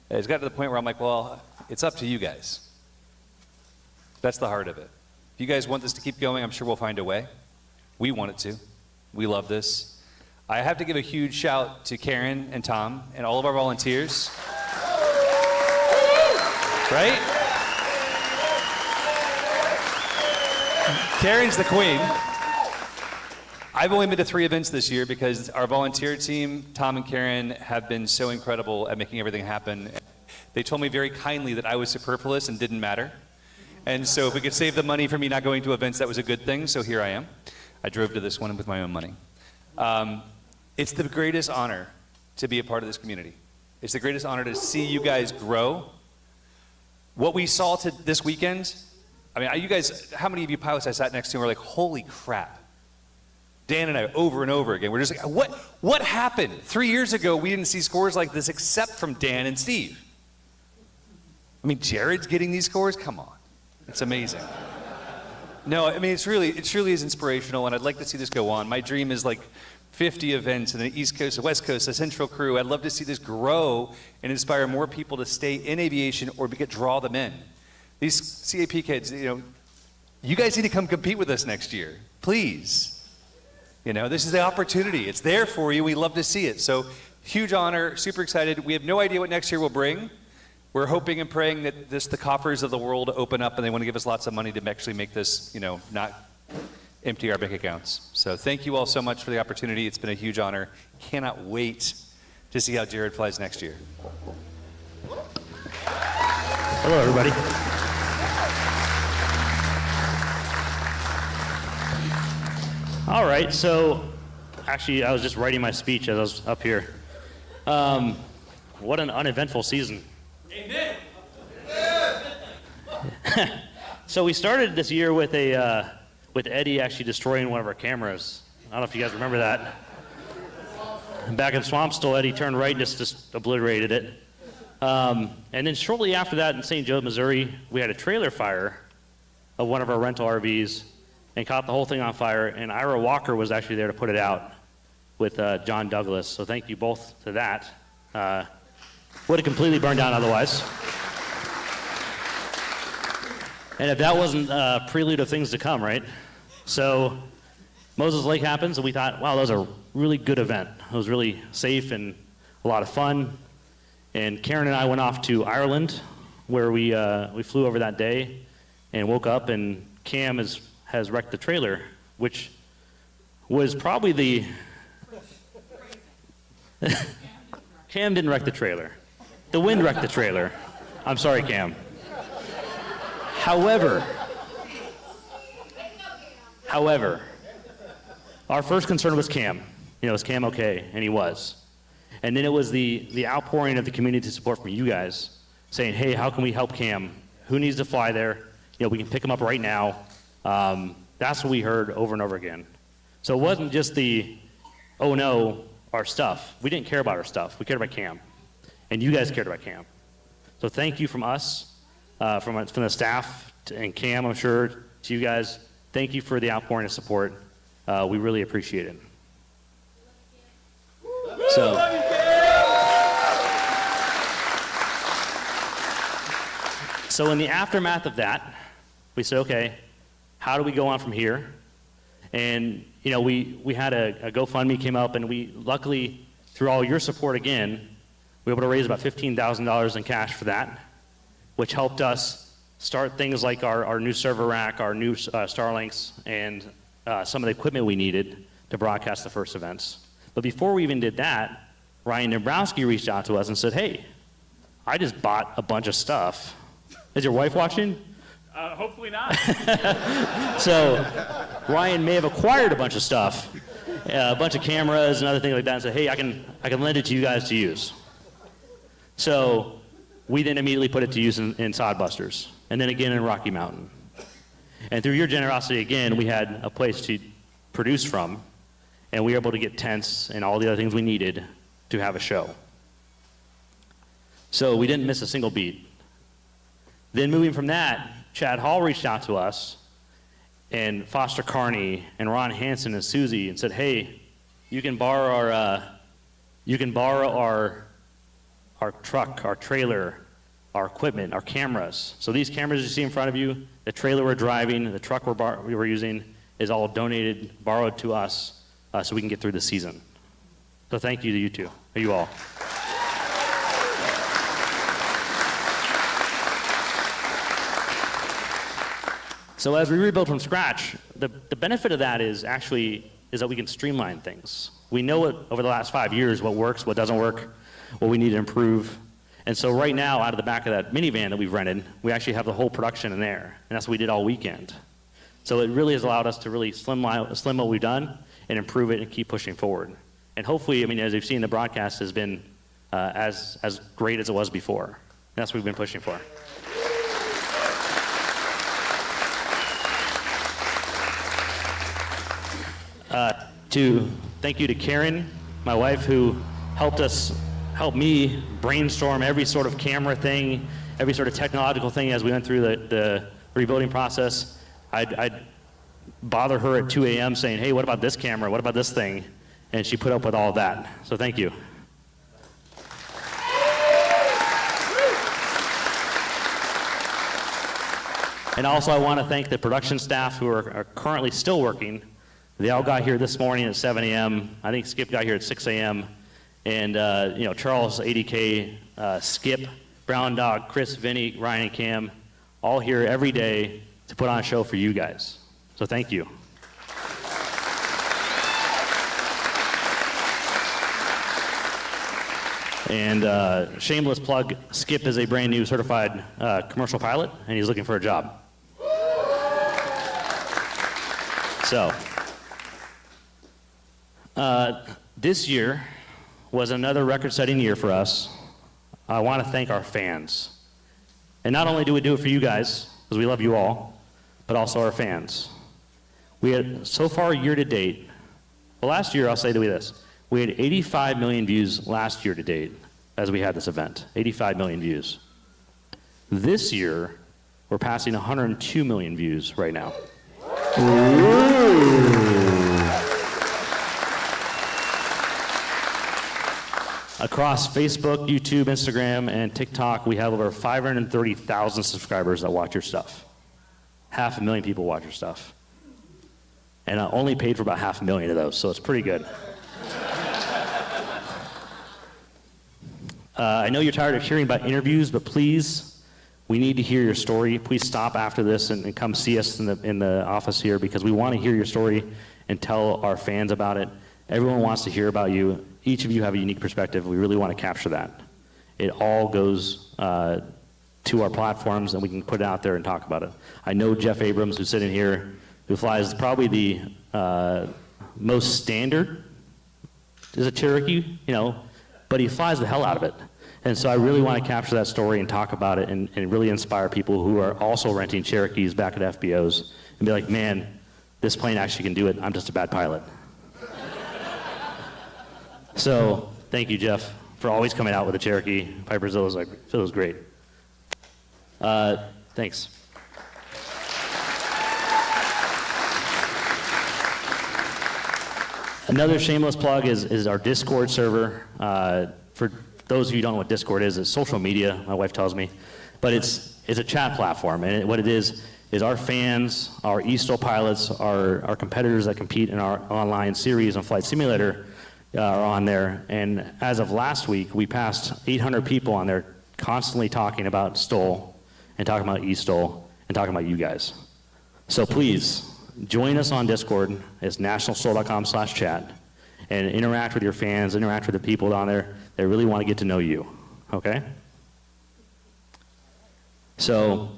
It's got to the point where I'm like, well, it's up to you guys. That's the heart of it. If you guys want this to keep going, I'm sure we'll find a way. We want it to. We love this. I have to give a huge shout to Karen and Tom and all of our volunteers. Right? Karen's the queen. I've only been to 3 events this year because our volunteer team, Tom and Karen, have been so incredible at making everything happen. They told me very kindly that I was superfluous and didn't matter. And so if we could save the money for me not going to events, that was a good thing, so here I am. I drove to this one with my own money. It's the greatest honor to be a part of this community. It's the greatest honor to see you guys grow. What we saw this weekend, I mean, you guys, how many of you pilots I sat next to were like, holy crap. Dan and I, over and over again, we're just like, what happened? 3 years ago, we didn't see scores like this except from Dan and Steve. I mean, Jared's getting these scores? Come on. It's amazing. No, I mean, it truly is inspirational, and I'd like to see this go on. My dream is like 50 events in the East Coast, the West Coast, the Central Crew. I'd love to see this grow and inspire more people to stay in aviation or draw them in. These CAP kids, you guys need to come compete with us next year, please. This is the opportunity. It's there for you. We love to see it. So huge honor, super excited. We have no idea what next year will bring. We're hoping and praying that the coffers of the world open up and they want to give us lots of money to actually make this, not empty our bank accounts. So thank you all so much for the opportunity. It's been a huge honor. Cannot wait to see how Jared flies next year. Hello, everybody. All right, so actually I was just writing my speech as I was up here. What an uneventful season. Amen. So we started this year with Eddie actually destroying one of our cameras. I don't know if you guys remember that. Back in Swamp Stoll, Eddie turned right and just obliterated it. And then shortly after that in St. Joe, Missouri, we had a trailer fire of one of our rental RVs and caught the whole thing on fire. And Ira Walker was actually there to put it out with John Douglas. So thank you both to that. Would have completely burned down otherwise. And if that wasn't a prelude of things to come, right? So Moses Lake happens, and we thought, wow, that was a really good event. It was really safe and a lot of fun. And Karen and I went off to Ireland, where we flew over that day and woke up, and Cam has wrecked the trailer, which was probably the... Cam didn't wreck the trailer. The wind wrecked the trailer. I'm sorry, Cam. However, our first concern was Cam. Is Cam okay? And he was. And then it was the outpouring of the community support from you guys saying, hey, how can we help Cam? Who needs to fly there? We can pick him up right now. That's what we heard over and over again. So it wasn't just oh no, our stuff. We didn't care about our stuff. We cared about Cam. And you guys cared about Cam. So thank you from us. From the staff and Cam, I'm sure, to you guys, thank you for the outpouring of support. We really appreciate it. So in the aftermath of that, we said, okay, how do we go on from here? And we had a GoFundMe came up, and we luckily, through all your support again, we were able to raise about $15,000 in cash for that, which helped us start things like our new server rack, our new Starlinks, and some of the equipment we needed to broadcast the first events. But before we even did that, Ryan Dembroski reached out to us and said, hey, I just bought a bunch of stuff. Is your wife watching? Hopefully not. So Ryan may have acquired a bunch of stuff, a bunch of cameras and other things like that, and said, hey, I can lend it to you guys to use. So we then immediately put it to use in Sodbusters, and then again in Rocky Mountain. And through your generosity again, we had a place to produce from, and we were able to get tents and all the other things we needed to have a show. So we didn't miss a single beat. Then moving from that, Chad Hall reached out to us, and Foster Carney and Ron Hansen and Susie, and said, hey, you can borrow our truck, our trailer, our equipment, our cameras. So these cameras you see in front of you, the trailer we're driving, the truck we were using, is all donated, borrowed to us, so we can get through the season. So thank you to you two, you all. So as we rebuild from scratch, the benefit of that is that we can streamline things. We know over the last 5 years what works, what doesn't work, what we need to improve. And so right now, out of the back of that minivan that we've rented, we actually have the whole production in there. And that's what we did all weekend. So it really has allowed us to really slim what we've done and improve it and keep pushing forward. And hopefully, as you've seen, the broadcast has been as great as it was before. And that's what we've been pushing for. Thank you to Karen, my wife, who helped me brainstorm every sort of camera thing every sort of technological thing as we went through the rebuilding process. I'd bother her at 2 a.m. saying, hey, what about this camera? What about this thing? And she put up with all of that. So thank you. And also I want to thank the production staff who are currently still working. They all got here this morning at 7 a.m. I think Skip got here at 6 a.m. And Charles, ADK, Skip, Brown Dog, Chris, Vinny, Ryan, and Cam, all here every day to put on a show for you guys. So thank you. And shameless plug, Skip is a brand new certified commercial pilot, and he's looking for a job. So, this year was another record-setting year for us. I want to thank our fans. And not only do we do it for you guys, because we love you all, but also our fans. We had, so far year to date, well, last year, I'll say this, we had 85 million views last year to date as we had this event, 85 million views. This year, we're passing 102 million views right now. Across Facebook, YouTube, Instagram, and TikTok, we have over 530,000 subscribers that watch your stuff. 500,000 people watch your stuff. And I only paid for about 500,000 of those, so it's pretty good. I know you're tired of hearing about interviews, but please, we need to hear your story. Please stop after this and come see us in the office here, because we want to hear your story and tell our fans about it. Everyone wants to hear about you. Each of you have a unique perspective. We really want to capture that. It all goes to our platforms, and we can put it out there and talk about it. I know Jeff Abrams, who's sitting here, who flies probably the most standard, is a Cherokee, but he flies the hell out of it. And so I really want to capture that story and talk about it and really inspire people who are also renting Cherokees back at FBOs and be like, man, this plane actually can do it. I'm just a bad pilot. So thank you, Jeff, for always coming out with a Cherokee. Piper's was great. Thanks. Another shameless plug is our Discord server. For those of you who don't know what Discord is, it's social media, my wife tells me. But it's a chat platform, and what it is our fans, our eSTOL pilots, our competitors that compete in our online series on Flight Simulator are on there. And as of last week, we passed 800 people on there constantly talking about STOL and talking about eSTOL and talking about you guys. So please, join us on Discord. It's nationalstol.com/chat, and interact with your fans, interact with the people down there that really want to get to know you, okay? So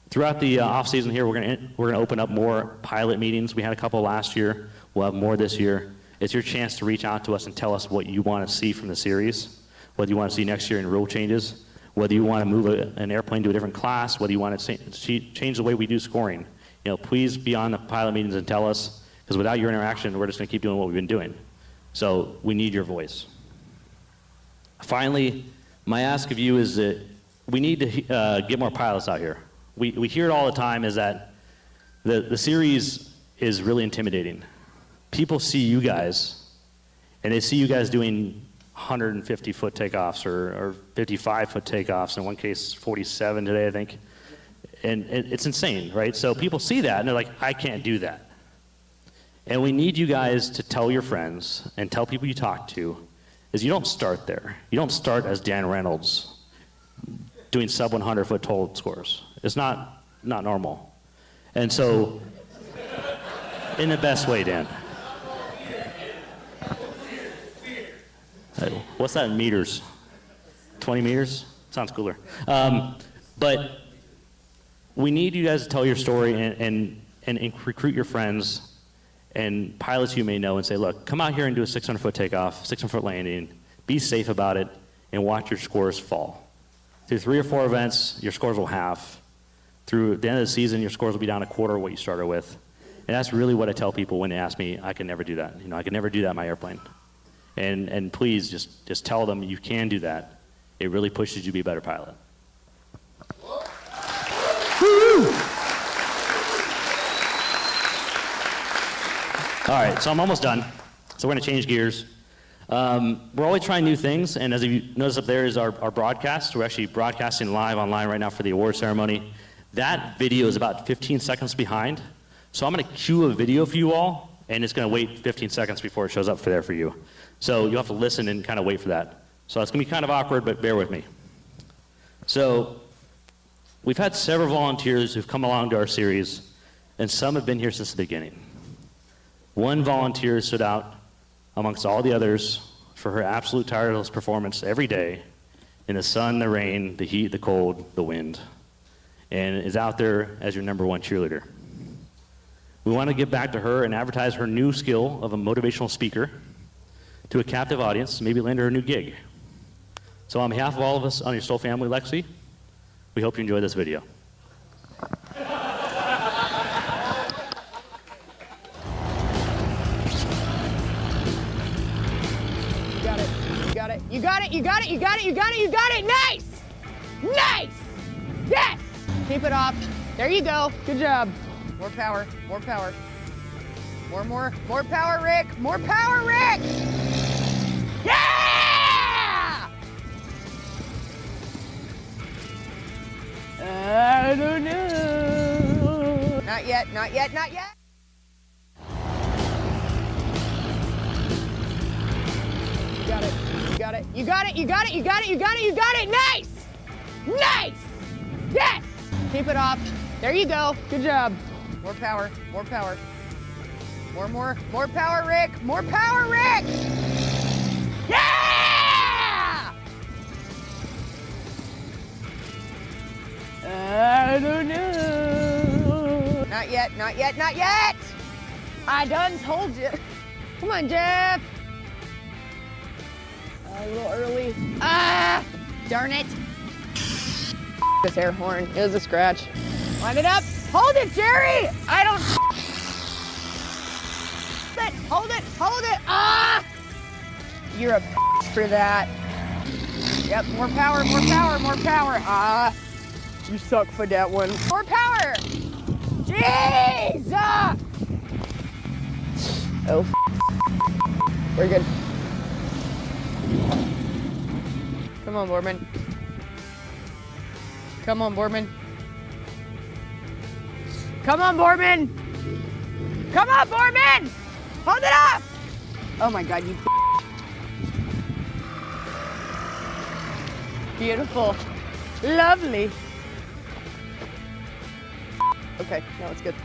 throughout the off season here, we're gonna open up more pilot meetings. We had a couple last year. We'll have more this year. It's your chance to reach out to us and tell us what you want to see from the series, whether you want to see next year in rule changes, whether you want to move an airplane to a different class, whether you want to change the way we do scoring. Please be on the pilot meetings and tell us, because without your interaction, we're just going to keep doing what we've been doing. So we need your voice. Finally, my ask of you is that we need to get more pilots out here. We hear it all the time, is that the series is really intimidating. People see you guys, and they see you guys doing 150-foot takeoffs or 55-foot takeoffs, in one case 47 today, I think. And it's insane, right? So people see that, and they're like, I can't do that. And we need you guys to tell your friends and tell people you talk to, is you don't start there. You don't start as Dan Reynolds doing sub 100-foot total scores. It's not normal. And so, in the best way, Dan. What's that in meters? 20 meters? Sounds cooler. But we need you guys to tell your story and recruit your friends and pilots you may know and say, look, come out here and do a 600-foot takeoff, 600-foot landing, be safe about it, and watch your scores fall. Through 3 or 4 events, your scores will halve. Through the end of the season, your scores will be down a quarter of what you started with. And that's really what I tell people when they ask me, I can never do that. I can never do that in my airplane. And please just tell them you can do that. It really pushes you to be a better pilot. All right, so I'm almost done. So we're going to change gears. We're always trying new things, and as you notice up there is our broadcast. We're actually broadcasting live online right now for the award ceremony. That video is about 15 seconds behind. So I'm going to cue a video for you all, and it's going to wait 15 seconds before it shows up there for you. So you'll have to listen and kind of wait for that. So it's going to be kind of awkward, but bear with me. So we've had several volunteers who've come along to our series, and some have been here since the beginning. One volunteer stood out amongst all the others for her absolute tireless performance every day in the sun, the rain, the heat, the cold, the wind, and is out there as your #1 cheerleader. We want to give back to her and advertise her new skill of a motivational speaker to a captive audience, maybe land her a new gig. So on behalf of all of us on your STOL family, Lexi, we hope you enjoy this video. You got it, you got it, you got it, you got it, you got it, nice! Nice! Yes! Keep it off. There you go, good job. More power, more power. More power, Rick! More power, Rick! Yeah! I don't know. Not yet, not yet, not yet. You got it. You got it. You got it. You got it. You got it. You got it. You got it. Nice. Nice. Yes. Keep it off. There you go. Good job. More power. More power. More power, Rick. More power, Rick. Yeah! I don't know. Not yet. Not yet. Not yet. I done told you. Come on, Jeff. A little early. Ah! Darn it. This air horn. It was a scratch. Line it up. Hold it, Jerry! I don't... Hold it! Hold it! Ah! You're a for that. Yep, more power, more power, more power. Ah! You suck for that one. More power! Jeez! Ah! Oh, we're good. Come on, Borman. Come on, Borman. Come on, Borman. Come on, Borman. Hold it up. Oh my God, you. Beautiful. Lovely. Okay, now it's good.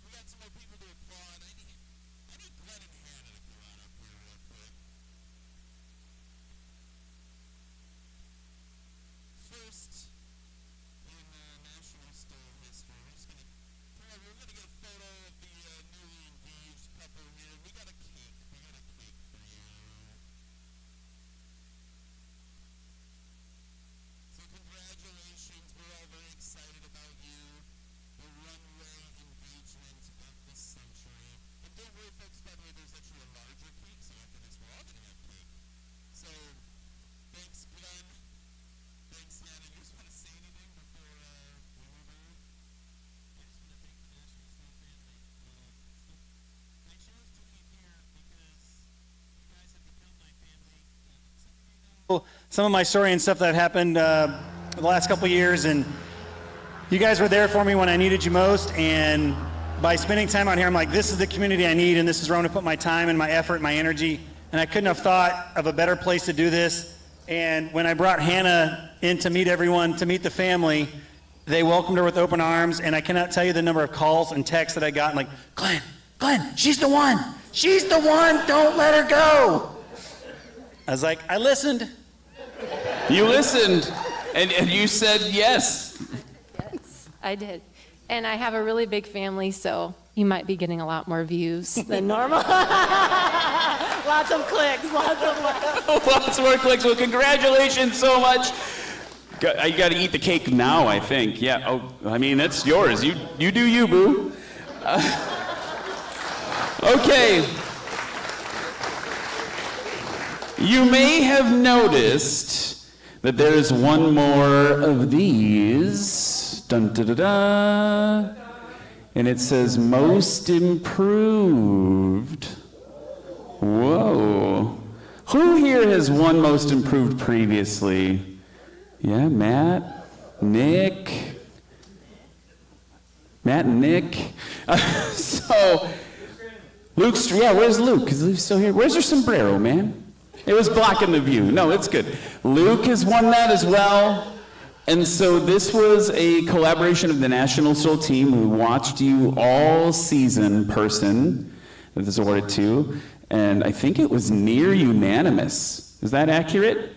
We got some more people to applaud. some of my story and stuff that happened the last couple of years, and you guys were there for me when I needed you most, and by spending time out here, I'm like, this is the community I need, and this is where I'm gonna put my time and my effort and my energy, and I couldn't have thought of a better place to do this. And when I brought Hannah in to meet everyone, to meet the family, they welcomed her with open arms, and I cannot tell you the number of calls and texts that I got, like, Glenn, she's the one, don't let her go. I was like, I listened. You listened, and you said yes. Yes, I did. And I have a really big family, so you might be getting a lot more views than normal. Lots of clicks, Lots more clicks. Well, congratulations so much. You got to eat the cake now, I think. Yeah. Oh, I mean, that's yours. You do you, boo. Okay. You may have noticed that there's one more of these. Dun, da, da, da. And it says most improved. Whoa. Who here has won most improved previously? Yeah, Matt, Nick. Matt and Nick. So, Luke's, yeah, where's Luke? Is Luke still here? Where's your sombrero, man? It was blocking the view. No, it's good. Luke has won that as well. And so this was a collaboration of the National STOL team who watched you all season person that this is awarded to. And I think it was near unanimous. Is that accurate?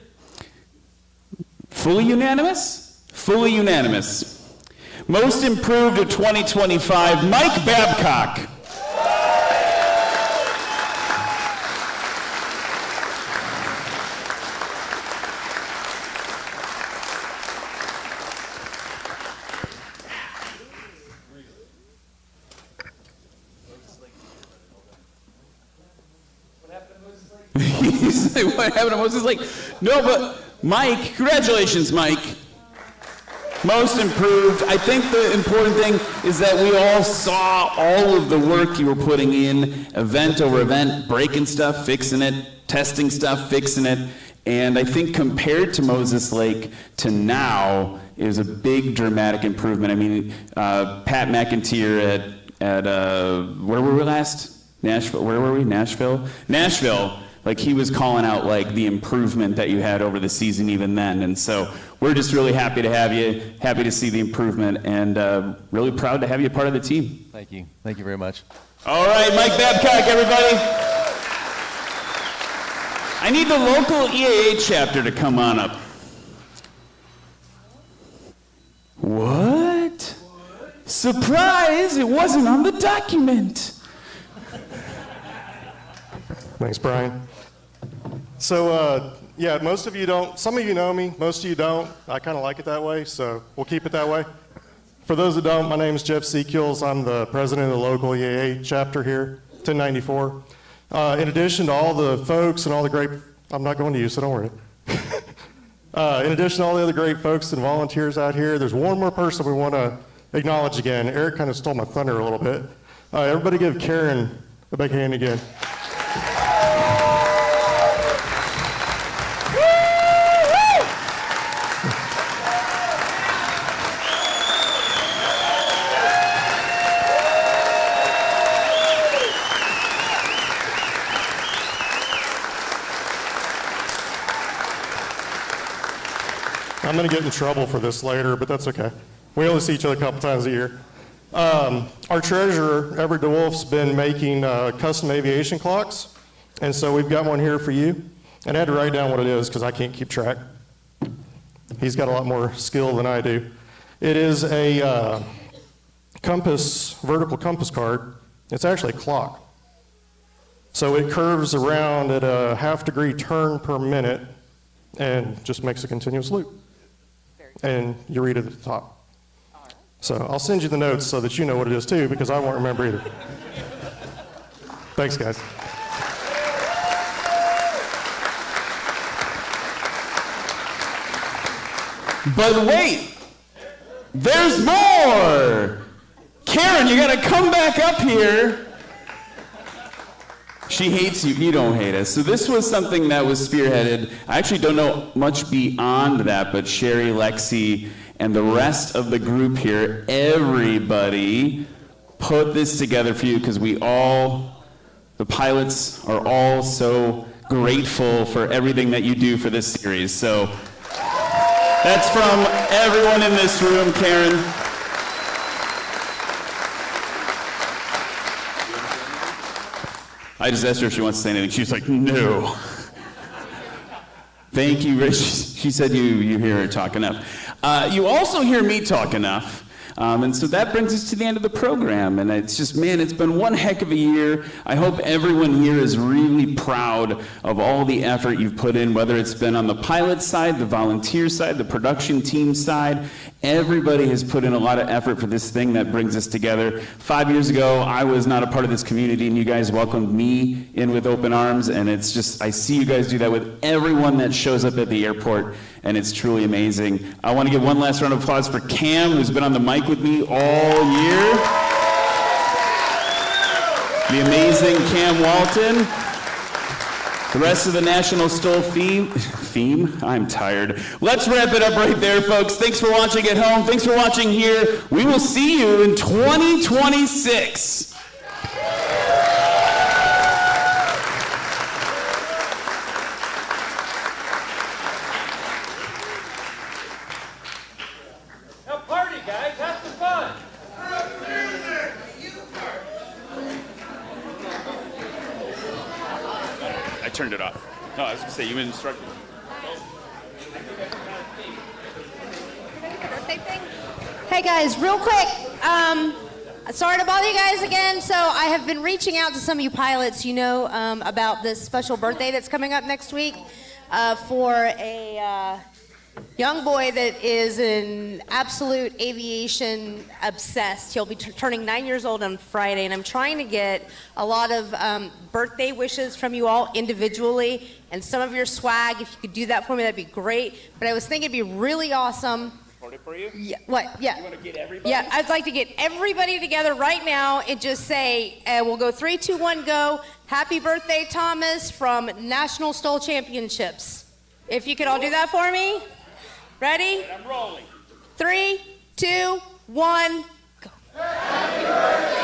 Fully unanimous? Fully unanimous. Most improved of 2025, Mike Babcock. He's like, what happened to Moses Lake? No, but Mike, congratulations, Mike. Most improved. I think the important thing is that we all saw all of the work you were putting in, event over event, breaking stuff, fixing it, testing stuff, fixing it. And I think compared to Moses Lake to now, it was a big dramatic improvement. I mean, Pat McIntyre at where were we last? Nashville. Where were we? Nashville. Like he was calling out like the improvement that you had over the season even then. And so we're just really happy to have you, happy to see the improvement, and really proud to have you part of the team. Thank you. Thank you very much. All right, Mike Babcock, everybody. I need the local EAA chapter to come on up. What? Surprise, it wasn't on the document. Thanks, Brian. So, yeah, most of you don't, some of you know me, most of you don't. I kind of like it that way, so we'll keep it that way. For those that don't, my name is Jeff Seekils. I'm the president of the local EAA chapter here, 1094. In addition to all the folks and all the great, I'm not going to you, so don't worry. In addition to all the other great folks and volunteers out here, there's one more person we want to acknowledge again. Eric kind of stole my thunder a little bit. Everybody give Karen a big hand again. I'm going to get in trouble for this later, but that's okay. We only see each other a couple times a year. Our treasurer, Everett DeWolf's been making custom aviation clocks, and so we've got one here for you. And I had to write down what it is because I can't keep track. He's got a lot more skill than I do. It is a vertical compass card. It's actually a clock. So it curves around at a 1/2 degree turn per minute and just makes a continuous loop. And you read it at the top. So I'll send you the notes so that you know what it is too, because I won't remember either. Thanks, guys. But wait, there's more. Karen, you got to come back up here. She hates you. You don't hate us. So this was something that was spearheaded. I actually don't know much beyond that, but Sherry, Lexi, and the rest of the group here, everybody put this together for you because the pilots are all so grateful for everything that you do for this series. So that's from everyone in this room, Karen. I just asked her if she wants to say anything. She was like, no. Thank you, Rich. She said you hear her talk enough. You also hear me talk enough. And so that brings us to the end of the program. And it's just, man, it's been one heck of a year. I hope everyone here is really proud of all the effort you've put in, whether it's been on the pilot side, the volunteer side, the production team side. Everybody has put in a lot of effort for this thing that brings us together. 5 years ago, I was not a part of this community, and you guys welcomed me in with open arms. And it's just, I see you guys do that with everyone that shows up at the airport. And it's truly amazing. I want to give one last round of applause for Cam, who's been on the mic with me all year. The amazing Cam Walton. The rest of the National STOL theme? I'm tired. Let's wrap it up right there, folks. Thanks for watching at home. Thanks for watching here. We will see you in 2026. I turned it off. No, I was going to say, you instructed me. Hey guys, real quick, sorry to bother you guys again. So I have been reaching out to some of you pilots, about this special birthday that's coming up next week for a young boy that is an absolute aviation obsessed. He'll be turning 9 years old on Friday, and I'm trying to get a lot of birthday wishes from you all individually, and some of your swag. If you could do that for me, that'd be great. But I was thinking it'd be really awesome. It for you? Yeah, what? Yeah. You want to get everybody? Yeah, I'd like to get everybody together right now and just say, we'll go 3, 2, 1, go. Happy birthday, Thomas, from National STOL Championships. If you could all do that for me. Ready? I'm rolling. 3, 2, 1, go. Happy birthday!